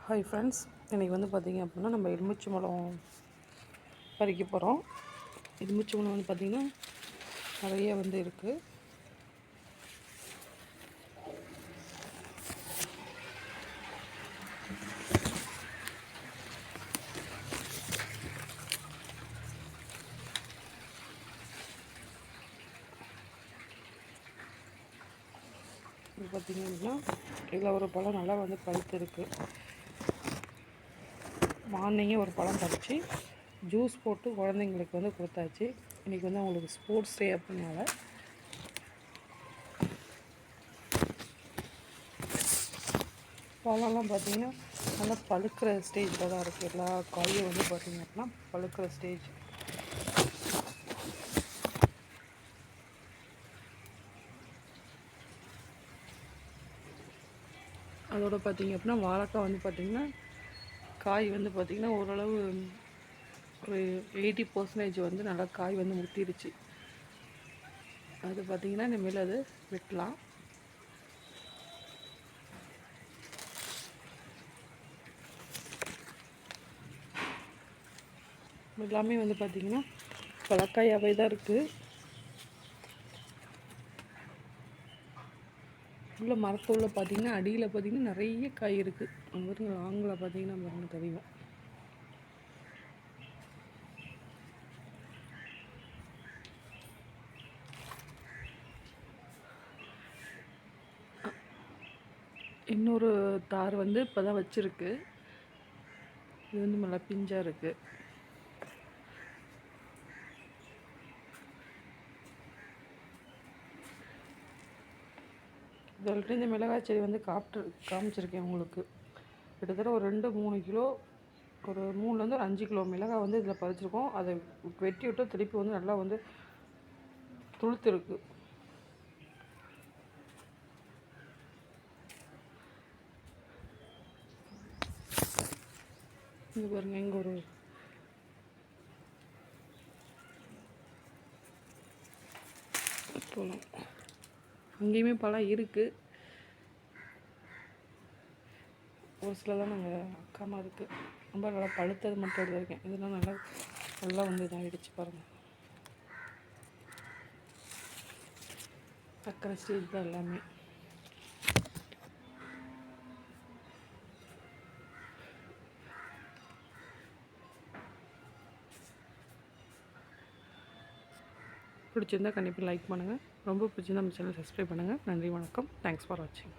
Hi friends, இன்றைக்கி வந்து பார்த்திங்க அப்படின்னா நம்ம எலுமிச்சம்பழம் பறிக்க போகிறோம். எலுமிச்சம்பழம் வந்து பார்த்திங்கன்னா நிறைய வந்து இருக்குது. இது பார்த்திங்க அப்படின்னா இதில் ஒரு பழம் நல்லா வந்து பழுத்து இருக்குது. மார்னிங்கே ஒரு பழம் பறித்து ஜூஸ் போட்டு குழந்தைங்களுக்கு வந்து கொடுத்தாச்சு. இன்றைக்கி வந்து அவங்களுக்கு ஸ்போர்ட்ஸ் டே அப்படினால பழம்லாம் பார்த்திங்கன்னா நல்லா பழுக்கிற ஸ்டேஜில் தான் இருக்குது. எல்லா காயும் வந்து பார்த்திங்க அப்படின்னா பழுக்கிற ஸ்டேஜ். அதோட பார்த்திங்க அப்படின்னா வாழைக்காய் வந்து பார்த்திங்கன்னா காய் வந்து பார்த்திங்கன்னா ஓரளவு ஒரு 80% வந்து நல்லா காய் வந்து முத்திருச்சு. அது பார்த்திங்கன்னா இனிமேல் அது வெட்டலாம். எல்லாமே வந்து பார்த்திங்கன்னா பழக்காயாகவே தான் இருக்குது. உள்ள மரத்துள்ள பார்த்திங்கன்னா அடியில் பார்த்திங்கன்னா நிறைய காய் இருக்குது. பாருங்க, லாங்கில் பார்த்திங்கன்னா பாருங்க தெரியும். இன்னொரு தார் வந்து இப்போ தான் வச்சுருக்கு. இது வந்து நல்லா பிஞ்சாக இருக்குது. ஆல்ரெடி இந்த மிளகாய் செடி வந்து காமிச்சிருக்கேன் உங்களுக்கு. கிட்டத்தட்ட ஒரு 2-3 கிலோ, ஒரு 3-5 கிலோ மிளகாய் வந்து இதில் பறிச்சிருக்கோம். அதை வெட்டி விட்டு திருப்பி வந்து நல்லா வந்து துளுத்துருக்கு. இங்கே பாருங்க, இங்கே ஒரு போகலாம். அங்கேயுமே பழம் இருக்குது. ஒரு சிலதான் நாங்கள் அக்காமல் இருக்குது. ரொம்ப நல்லா பழுத்தது மட்டும் எடுத்துருக்கேன். இதெல்லாம் நல்லா வந்து இதாகிடுச்சு பாருங்கள். சக்கரை ஸ்டேஜ் தான் எல்லாமே. பிடிச்சிருந்தால் கண்டிப்பாக லைக் பண்ணுங்கள். ரொம்ப பிடிச்சிருந்தா நம்ம சேனல் சப்ஸ்கிரைப் பண்ணுங்கள். நன்றி, வணக்கம். தேங்க்ஸ் ஃபார் வாட்சிங்.